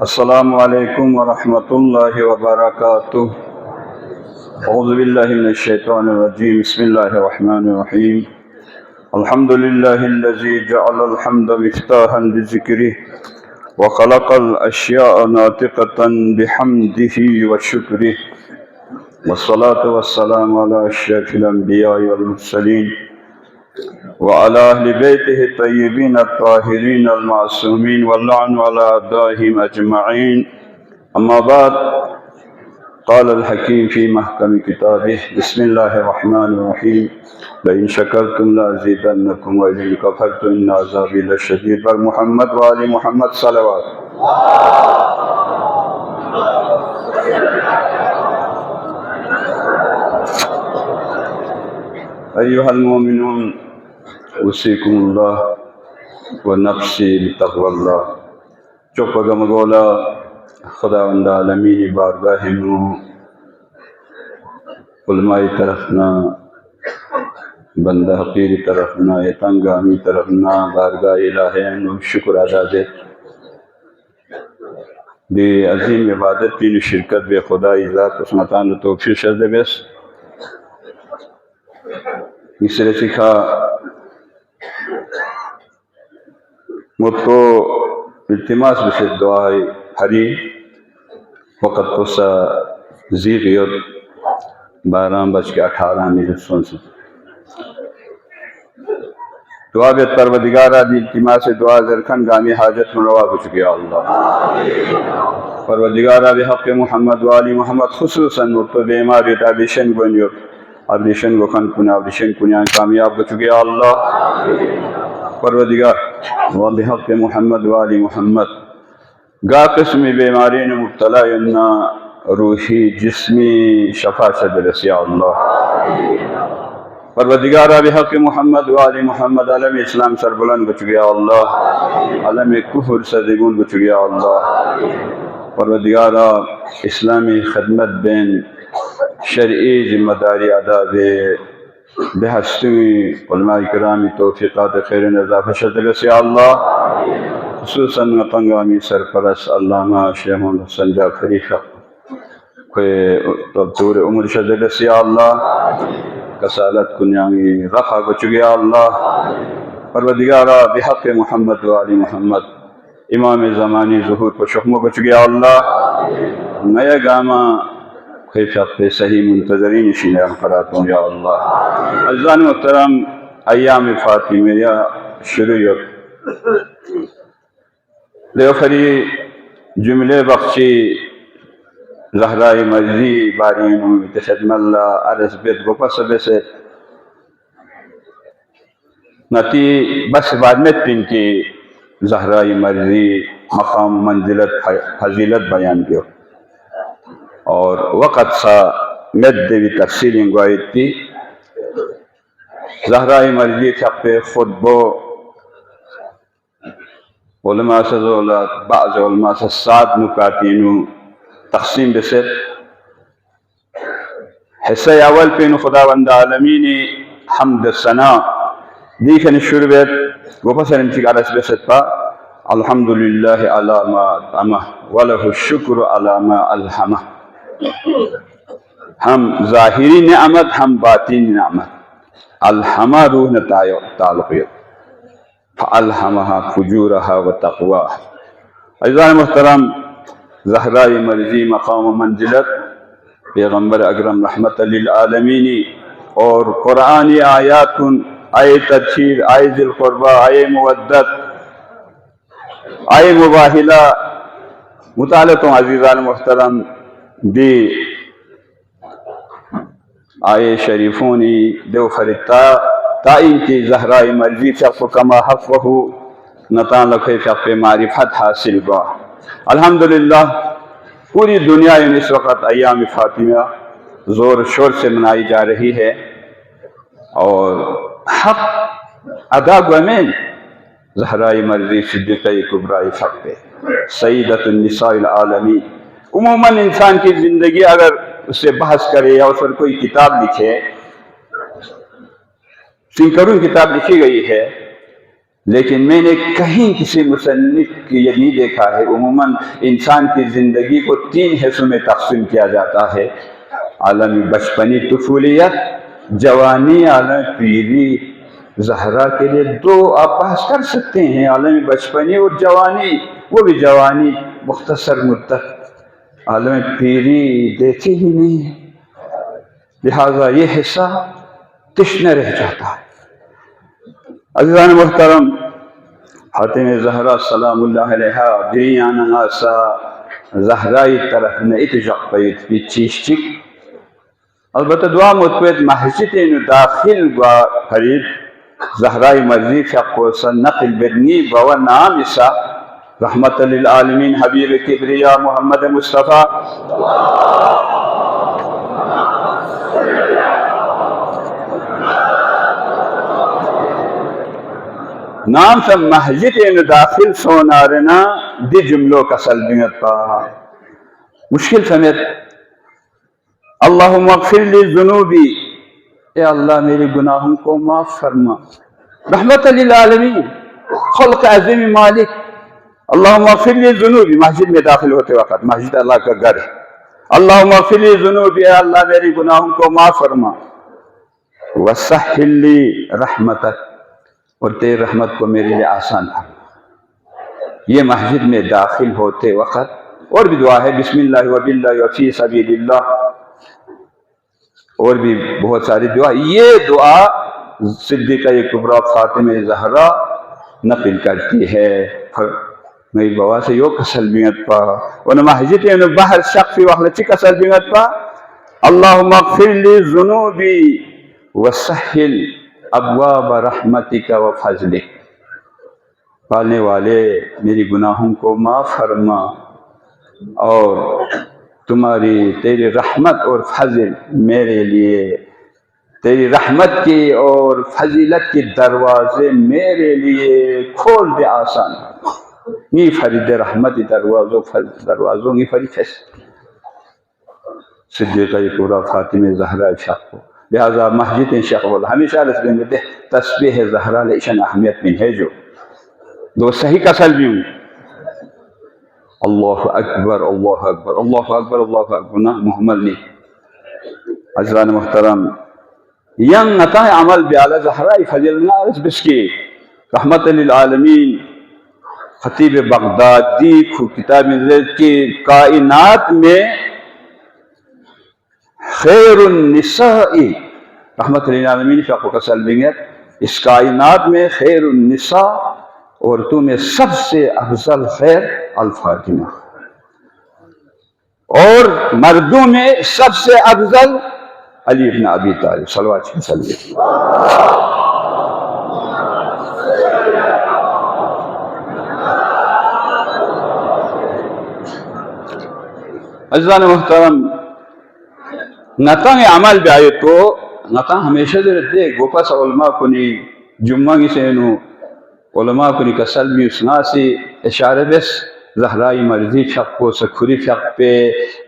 السلام علیکم ورحمۃ اللہ وبرکاتہ۔ اعوذ باللہ من الشیطان الرجیم، بسم اللہ الرحمن الرحیم۔ الحمد للہ الذی جعل الحمد مفتاحا لذکرہ وخلق الاشیاء ناطقۃ بحمدہ وشکرہ، والصلاة والسلام علی اشرف الانبیاء والمرسلین وعلى أهل بيته الطيبين الطاهرين المعصومين واللعن على أعدائهم أجمعين. أما بعد، قال الحكيم في محكم كتابه، بسم الله الرحمن الرحيم، لئن شكرتم لأزيدنكم ولئن كفرتم إن عذابي لشديد. پر محمد وآل محمد صلوات. أيها المؤمنون، اوصیکم اللہ ونفسی بتقوی اللہ. چوپگم گولا خداوند عالمین بارگاہ نو علماء طرفنا بندہ حقیر طرفنا یتنگامی طرفنا بارگاہ الہی نو شکر ادا دے. دی عظیم عبادت پین شرکت بے خدای ذات اسمتان توفیق شد بیس مصر سکھا مطو التماس بسید دعائی حری وقت قصہ زیغیت 12:18 سے دعا بیت پروردگارہ دی التماس دعا زرکن گامی حاجت من روا بچکی اللہ. پروردگارہ بحق محمد والی محمد خصوصاً مطو بیماری تابیشن گونیو ابلیشن کو خن کنا ابلیشن کنیان کامیاب بچکی اللہ. پروردگار بحق محمد والی محمد گا قسمی بیمارین مبتلا ینا روحی جسمی شفا شد رسی اللہ. پروردگار بحق محمد والی محمد علم اسلام سربلند بچگیا اللہ، علم کفر سرگون بچگیا اللہ. پروردگار اسلامی خدمت بین شرعی ذمہ داری ادا دے بہستوی علماء کرامی توفیقات خیر اضافہ شد رسی اللہ. خصوصاً پنگامی سرپرست علامہ شیخ محمد حسن جعفری کوئی دکتور عمر شد رسی اللہ. کسالت کنیامی رخا بچگیا اللہ. پروردگارہ بحق محمد والی محمد امام زمانی ظہور پر شخم بچگیا اللہ. نیا گاما خیفت صحیح منتظرین شیعہ فراتوں یا اللہ. عزیزان محترم، ایام فاطمہ یا شروع لیوفری جملے بخشی زہرائی مرضی بارین تشدم اللہ عرض بیت گوپا سبے سے نتی بس بعد میں تین کی زہرائی مرضی مقام منزلت فضیلت بیان کیو اور وقت سا مد دیوی تفصیل انگوائیت تھی. زہرائی مرضی تھپے خطبو علماء سزولت بعض علماء سے 7 نکاتینو تقسیم بسید. حصہ اول پینو خداوند عالمینی حمد ثنا دیکھن شروع بیت گوپا سر انچک عرص بسید پا الحمدللہ علی ما اطعمہ ولہ الشکر علی ما الہمہ. ہم ظاہری نعمت ہم باطنی نعمت الہمہ روح تعلقیت فالہمہا فجورہا و تقواہا. عزیزان محترم، زہرائی مرضی مقام منزلت پیغمبر اکرم رحمت للعالمینی اور قرآنی آیات آئے تطہیر آئے ذی القربہ آئے مودت آئے مباہلہ مطالعتوں. عزیزان محترم، دی آئے شریفونی دو خریتا تائین کی زہرائی مرضی فقف کما حفظہ نتان لکھے فقف معرفت حاصل گا. الحمدللہ پوری دنیا اس وقت ایام فاطمہ زور شور سے منائی جا رہی ہے اور حق ادا گومین زہرائی مرضی صدیقہ کبرائی فقف سیدۃ النساء العالمین. عموماً انسان کی زندگی اگر اس سے بحث کرے یا اس پر کوئی کتاب لکھے، سنکرون کتاب لکھی گئی ہے لیکن میں نے کہیں کسی مصنف کی یہ نہیں دیکھا ہے۔ عموماً انسان کی زندگی کو 3 حصوں میں تقسیم کیا جاتا ہے: عالم بچپنی طفولیت، جوانی، عالم پیری۔ زہرا کے لیے 2 آپ بحث کر سکتے ہیں، عالم بچپنی اور جوانی، وہ بھی جوانی مختصر مدت، عالم پیری دیکھے ہی نہیں ہے، لہذا یہ حصہ تشنہ رہ جاتا ہے۔ عزیزان محترم، فاطمہ زہرا سلام اللہ علیہا بریان آسا زہرائی طرف نے اتجاق پیت پی چیشچک البتہ دعا متویت محجد انو داخل و فرید زہرائی مرضی فقوصا نقل برنی بوا نام اسا رحمت للعالمین حبیب کبریا محمد مصطفیٰ نام سے مسجد ان داخل سونارنا دی جملوں کا سلبیت پا مشکل سمیت اللہم اغفر لی ذنوبی، اے اللہ میرے گناہوں کو معاف فرما، رحمت للعالمین خلق عظیم مالک، اللہم اغفر لی ذنوبی، مسجد میں داخل ہوتے وقت، مسجد اللہ کا گھر ہے، اللہم اغفر لی ذنوبی، اے اللہ میرے گناہوں کو معاف فرما، وسہل لی رحمتک، اور تیری رحمت کو میرے لیے آسان تھا۔ یہ مسجد میں داخل ہوتے وقت اور بھی دعا ہے، بسم اللہ وباللہ وفی سبیل اللہ، اور بھی بہت ساری دعا۔ یہ دعا صدیقہ کبریٰ فاطمہ زہرا نقل کرتی ہے، میری بوا سے یو کسل بیت پا ون مسجد انو بہر شخصی وقت چی کسل بیت پا اللہم اغفر لی ذنوبی وسہل ابواب رحمتک و فضلک، پالنے والے میری گناہوں کو معاف فرما اور تیری رحمت اور فضل میرے لیے، تیری رحمت کی اور فضیلت کی دروازے میرے لیے کھول دے آسان، نی فرید رحمت دروازوں نی فرید فیس صدیقہ کبریٰ فاطمہ زہرا شاہ کو، لہذا مسجد شیخ بول ہمیشہ رسول میں دے تسبیح زہرا لیشن اہمیت میں ہے جو دو صحیح کسل بھی ہوں، اللہ اکبر اللہ اکبر اللہ اکبر اللہ اکبر نا محمد نے۔ عزیزان محترم، ین نتائے عمل بیعلی زہرائی فضلنا اس بسکی رحمت للعالمین خطیب بغدادی کو کتاب زید کی کائنات میں خیر النساء رحمت للعالمین فقو کا سلبنگت، اس کائنات میں خیر النساء عورتوں میں سب سے افضل خیر الفاطمہ، اور مردوں میں سب سے افضل علی بن ابی طالب صلوات وسلم۔ عزیزان محترم، نتاں عمل بیائے تو نتاں ہمیشہ دے گوپس علماء کنی جمعہ کی سینو علماء کنی کسل بھی اسنا سی اشارہ بس زہرائی مرضی فق کو سکھری فق پہ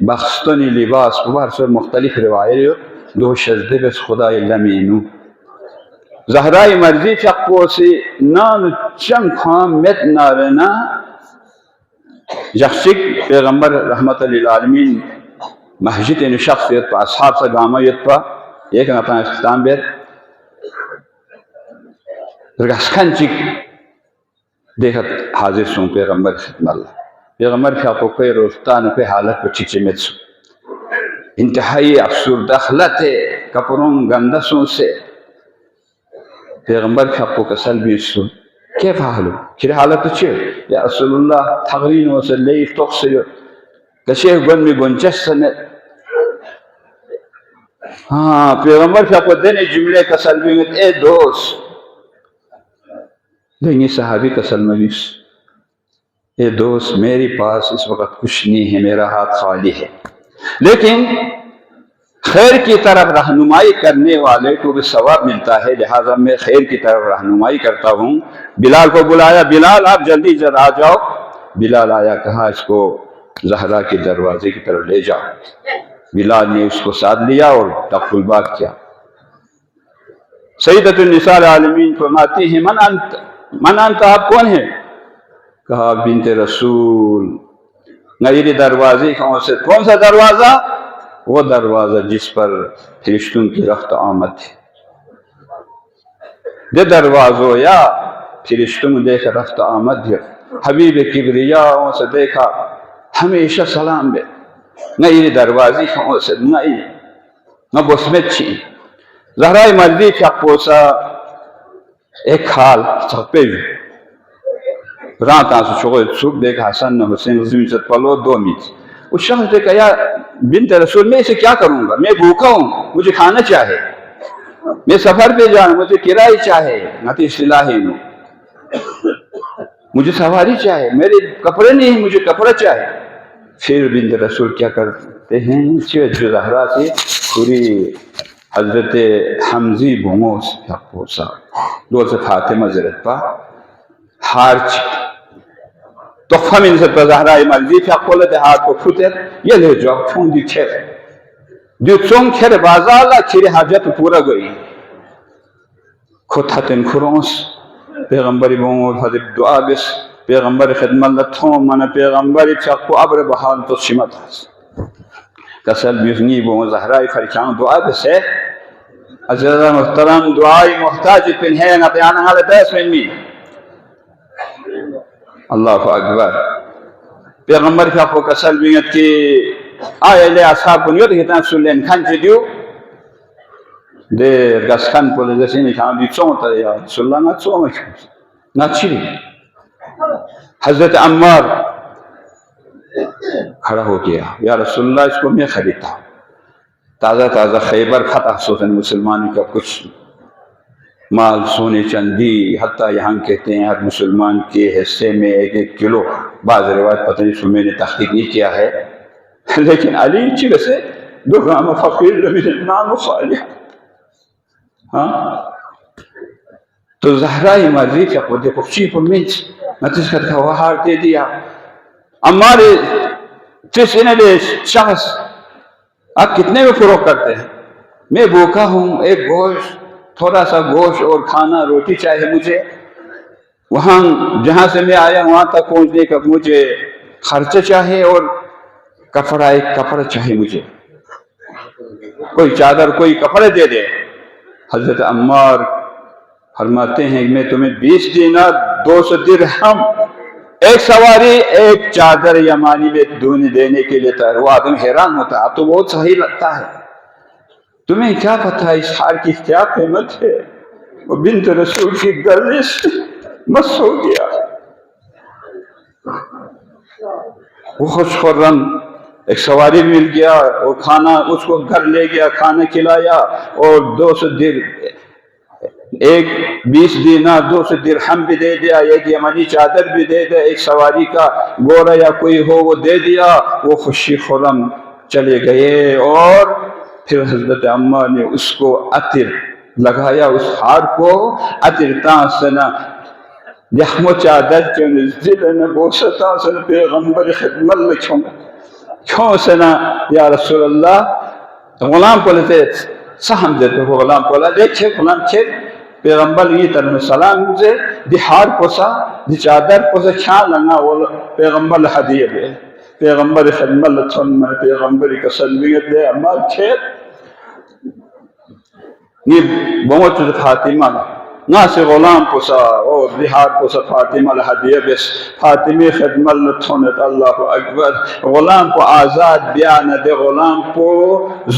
بخستنی لباس بہر سے مختلف روایت دو شزدے بس خدا لمینو زہرائی مرضی فق کو سی نان چم خام مت نارنا جخشک پیغمبر رحمت للعالمین مسجد ان شخصیت پا اصحاب سے گامایت پا ایک نتاں اختتام بیت رگسکن چک دیکھت حاضر سوں پیغمبر خدمت اللہ پیغمبر فاقو کوئی روفتان پہ حالت پہ چچمت سوں انتہائی افسرد اخلت کپروں گندسوں سے پیغمبر فاقو کسل بھی سوں کیف حالو کھر حالت چھے یا رسول اللہ تغرین و صلی تقصیر کشیح گن میں گنچس سنت ہاں پیغمبر فاقو دن جملے کسل بھی اے دوست دنگی صحابی کسل مبیس اے دوست میری پاس اس وقت کچھ نہیں ہے، میرا ہاتھ خالی ہے، لیکن خیر کی طرف رہنمائی کرنے والے کو بھی ثواب ملتا ہے، لہٰذا میں خیر کی طرف رہنمائی کرتا ہوں۔ بلال کو بلایا، بلال آپ جلدی جلد آ جاؤ۔ بلال آیا، کہا اس کو زہرا کے دروازے کی طرف لے جاؤ۔ بلال نے اس کو ساتھ لیا اور دخل الباب کیا۔ سیدۃ النساء العالمین فرماتی ہیں من انت من انت آپ کون ہیں؟ کہا بنت رسول. میری دروازے سے کون سا دروازہ؟ وہ دروازہ جس پر فرشتوں کی رفت آمد ہے. دے دروازوں یا فرشتوں دیکھ رفت آمد ہے. حبیب کبریاء سے دیکھا ہمیشہ سلام بے میری دروازے سے نہیں نہ بسمت چھی زہرائے مرضی کیا پوسا ایک حال سپے رات آنسو شغل صبح دیکھا حسن حسین زمین سے پلو 2 میز. اس شخص نے کہا یا بنت رسول میں اسے کیا کروں گا؟ میں بھوکا ہوں، مجھے کھانا چاہے، میں سفر پہ جانا، مجھے کرایہ چاہے، نتی سلاحی نو مجھے سواری چاہے، میرے کپڑے نہیں ہیں، مجھے کپڑا چاہے. پھر بنت رسول کیا کرتے ہیں؟ جو زہرا سے پوری حضرت حمزی بوموس کیا پوسا 2 سے فاطمہ زرت پا ہارچ تحفہ من سے زہرا مرضی فی اقولت ہاتھ کو پھوتر یہ لے جو چون دی کھر دی چون کھر بازالا کھری حاجت پورا گئی کھتاتن کھرونس پیغمبری بوموس حضرت دعا بس پیغمبر خدمت لتھوم من پیغمبری چاکو عبر بحال تو شمت حس کسل بیزنی بوموس زہرائی فرچان دعا بس ہے عزیز محترم دعائی محتاج پن ہے نتیانا حال 10 من می. اللہ اکبر. پیغمبر کا کو کسل بیت کی آئے لے اصحاب بنیت کہتا سلین کھان چی دیو دیر گس کھان پولے جیسے نشان دی چون تا یا سلح نا چون نا چی. حضرت عمار کھڑا ہو گیا یا رسول اللہ اس کو میں خریدتا ہوں. تازہ تازہ خیبر فتح سوچن مسلمانوں کا کچھ مال سونے چندی حتیٰ یہاں کہتے ہیں ہر مسلمان کے حصے میں 1-1 کلو. بعض روایت پتہ نہیں میں نے تحقیق نہیں کیا ہے لیکن علی چیز سے 2 گرام فقیر لمن نام صالح. تو زہرائی مرضی کا خود کچھی کو منچ نتیس کرتا وہ ہار دے دیا. ہمارے تیسرے دے شخص آپ کتنے میں فروغ کرتے ہیں؟ میں بھوکا ہوں، ایک گوشت تھوڑا سا گوشت اور کھانا روٹی چاہیے مجھے، وہاں جہاں سے میں آیا وہاں تک پہنچنے کا مجھے خرچہ چاہیے اور کپڑا ایک کپڑا چاہیے مجھے، کوئی چادر کوئی کپڑے دے دے. حضرت عمار فرماتے ہیں میں تمہیں 20 دینار 200 درہم ایک سواری ایک چادر یمانی میں دونی دینے کے لیے تیار. وہ آدم حیران ہوتا ہے اب تو بہت صحیح لگتا ہے، تمہیں کیا پتہ اس ہار کی کیا قیمت ہے؟ وہ بنت رسول کی گردش مس ہو گیا. وہ خوش خرم ایک سواری مل گیا اور کھانا اس کو گھر لے گیا، کھانا کھلایا اور 200 ایک 20 دینار 200 درہم بھی دے دیا، ایک یمنی چادر بھی دے دیا، ایک سواری کا گورا یا کوئی ہو وہ دے دیا. وہ خوشی خرم چلے گئے اور پھر حضرت عمار نے اس کو عطر لگایا، اس ہار کو عطر تاسنا یخم و چادر چون زلن بوستا سن پیغمبر خدمت لکھوں کیوں سنا یا رسول اللہ. غلام کو لیتے سہم دیتے ہو، غلام کو لیتے غلام چھے پیغمبر یہ طرح سلام مجھے دی ہار پوسا دی چادر پوسا کھان لگا وہ پیغمبر حدیب ہے، پیغمبر خدمت لتھن میں پیغمبر کا سلمیت دے عمال چھے یہ بہت فاطمہ نہ سے غلام پوسا اور بہار پوسا فاطمہ الحدیہ بس فاطمی خدمت لتھونت. اللہ اکبر. غلام کو آزاد بیان دے غلام کو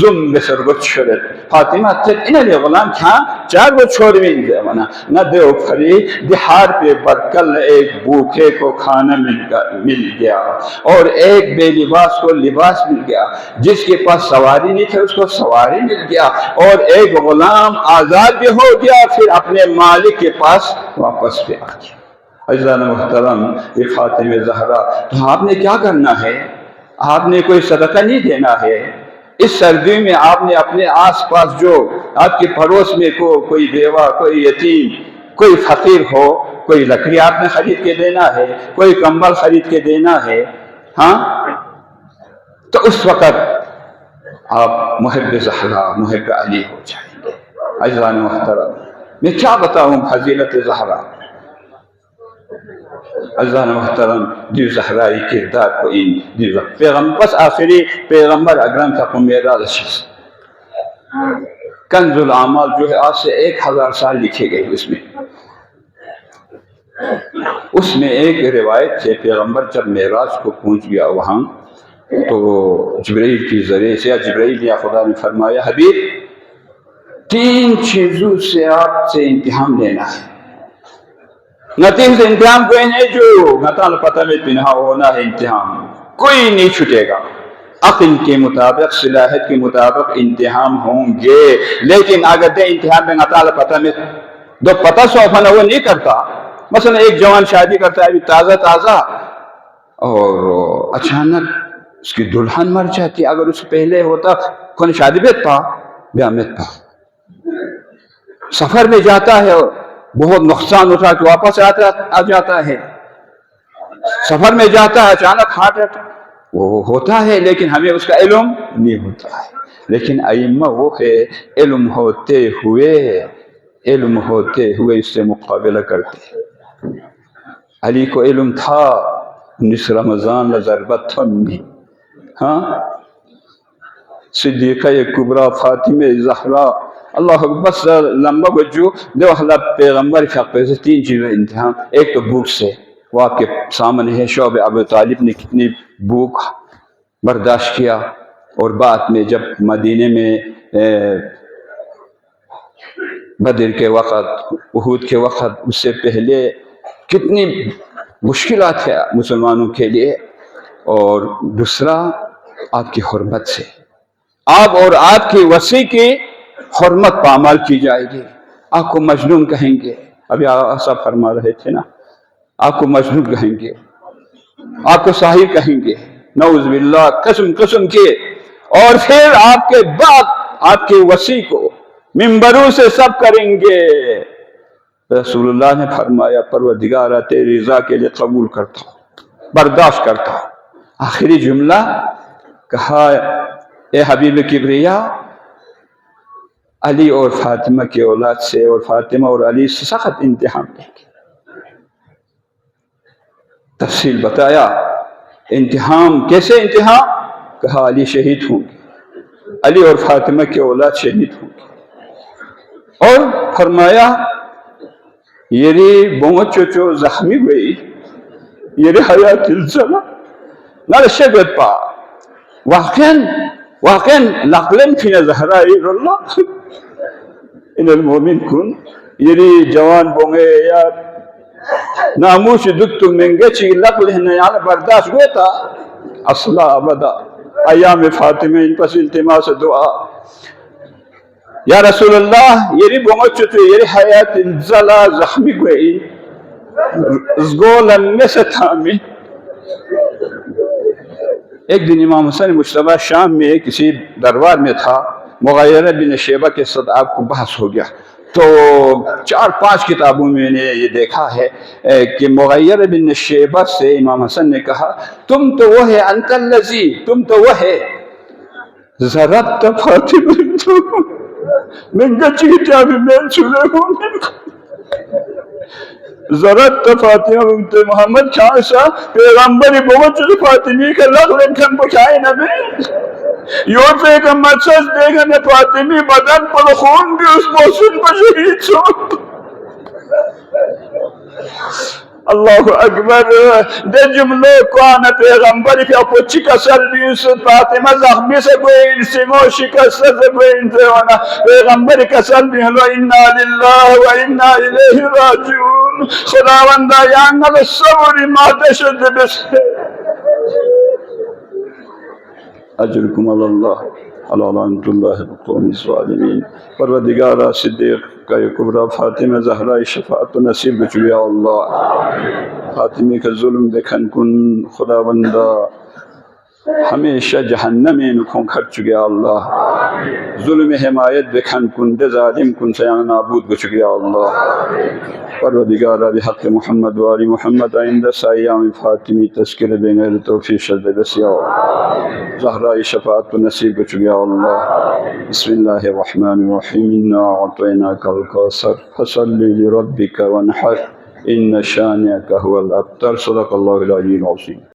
ظلم بسر گچ شرد فاطمہ تک انہیں لئے غلام کھاں 4 وہ چھوڑ بھی دے منا نہ دے پھری بہار پہ برکل ایک بھوکے کو کھانا مل گیا اور ایک بے لباس کو لباس مل گیا، جس کے پاس سواری نہیں تھے اس کو سواری مل گیا اور ایک غلام آزاد بھی ہو گیا، پھر اپنے مالک کے پاس واپس بھی آ گیا. عزیزان محترم یہ فاطمہ زہرا. تو آپ نے کیا کرنا ہے؟ آپ نے کوئی صدقہ نہیں دینا ہے. اس سردی میں آپ نے اپنے آس پاس جو آپ کے پڑوس میں کوئی بیوہ کوئی یتیم کوئی فقیر ہو، کوئی لکڑی آپ نے خرید کے دینا ہے، کوئی کمبل خرید کے دینا ہے. ہاں تو اس وقت آپ محب زہرا محب علی ہو جائیں گے. عزیزان محترم میں کیا بتاؤں فضیلت زہرا. عزیزان محترم دی زہرائی کردار کو ان دی پیغمبر بس آخری پیغمبر اکرم تک معراج شخص کنز الاعمال جو ہے آج سے 1000 سال لکھے گئے اس میں ایک روایت ہے پیغمبر جب معراج کو پہنچ گیا وہاں تو جبرائیل کی ذریعے سے جبرائیل یا خدا نے فرمایا حبیب 3 چیزوں سے آپ سے امتحان لینا ہے نتیجے امتحان کوئی نہیں جو نتال پتہ میں پنہا ہونا ہے امتحان کوئی نہیں چھٹے گا عقل کے مطابق صلاحیت کے مطابق امتحان ہوں گے لیکن اگر دے امتحان میں نتال پتہ میں دو پتہ سوفنا وہ نہیں کرتا مثلا ایک جوان شادی کرتا ہے ابھی تازہ اور اچانک اس کی دلہن مر جاتی اگر اس پہلے ہوتا کون شادی بیت پا بیامت پا سفر میں جاتا ہے بہت نقصان اٹھا کے واپس آ جاتا ہے سفر میں جاتا ہے اچانک ہارٹ اٹیک وہ ہوتا ہے لیکن ہمیں اس کا علم نہیں ہوتا ہے لیکن ائمہ وہ ہے علم ہوتے ہوئے اس سے مقابلہ کرتے علی کو علم تھا 19 رمضان ضربت تھنی ہاں صدیقہ کبریٰ فاطمہ زہرا اللہ بس لمبا بجو دو حلب پیغمبر حق پہ سے 3 چیزیں امتحان ایک تو بھوک سے وہ آپ کے سامنے ہے شعب ابو طالب نے کتنی بھوک برداشت کیا اور بعد میں جب مدینے میں بدر کے وقت احد کے وقت اس سے پہلے کتنی مشکلات ہے مسلمانوں کے لیے اور دوسرا آپ کی حرمت سے آپ اور آپ کی وسیع کی حرمت پامال کی جائے گی آپ کو مجنون کہیں گے ابھی صاحب فرما رہے تھے نا آپ کو مجنون کہیں گے آپ کو ساحر کہیں گے نعوذ باللہ قسم کے اور پھر آپ کے بعد آپ کے وسیع کو منبروں سے سب کریں گے رسول اللہ نے فرمایا پروردگارا تیری رضا کے لیے قبول کرتا ہوں برداشت کرتا ہوں آخری جملہ کہا اے حبیب کبریا علی اور فاطمہ کی اولاد سے اور فاطمہ اور علی سے سخت امتحان لیں گے تفصیل بتایا امتحان کیسے امتحان کہا علی شہید ہوں گے علی اور فاطمہ کی اولاد شہید ہوں گے اور فرمایا یری بوچو زخمی ہوئی یری حیات الزمہ نرشبت پا واقعاً لقلن فينا زهراء الله ان المؤمن كن يري جوان بونگے ناموش دکتو منگچی لقل ہنے یعنی برداشت گوتا اصلا ابدا ایام فاطمہ ان پس التماس دعا یا رسول اللہ یری بونگچو یری حیات الزلا زخمی گوئی ازگولن نستامی ایک دن امام حسن مجتبی شام میں کسی دربار میں تھا مغیرہ بن شیبہ کے ساتھ آپ کو بحث ہو گیا تو 4-5 کتابوں میں نے یہ دیکھا ہے کہ مغیرہ بن شیبہ سے امام حسن نے کہا تم تو وہ ہے انت الذی تم تو وہ ہے ضربت فاطمہ من گچیتا بھی میں چھلے ہوں ضرورت فاطمہ بنت محمد چانسا پیغمبری بہت چلی فاطمی کا لغلن کھن بچائے نبی یوں پیغمبر سس دیکھا نے فاطمی بدن پر خون بھی اس محسن پر شہید سو اللہ اکبر دے جملے کو آنا پیغمبری پہ پچھی کسل بھی اس فاطمہ زخمی سے کوئی سمو شکست سے کوئی انتوانا پیغمبری کسل بھی ہلو انا للہ و انا الیہ راجعون خداوندہ یانگل الصبر مادشد بسے اجرکم اللہ علی لعنت اللہ القوم الظالمین پروردگارہ صدیق کا کبریٰ فاطمہ زہرا شفاعت و نصیب بچو یا اللہ فاطمہ کا ظلم دیکھن کن خداوندہ ہمیشہ جہنم نکھوں کھر چکے اللہ ظلم حمایت بکھن کن دے ظالم کن سیان نابود بچکے اللہ پروردگارہ بحق محمد و آل محمد آئندہ سایام فاطمی تذکر بغیر توفیق شد بسیار زہرا شفاعت و نصیب بچکے اللہ بسم اللہ الرحمن الرحیم انا اعطیناک الکوثر فصلی لربک وانحر ان شانئک هو الابتر. صدق اللہ العلی العظیم.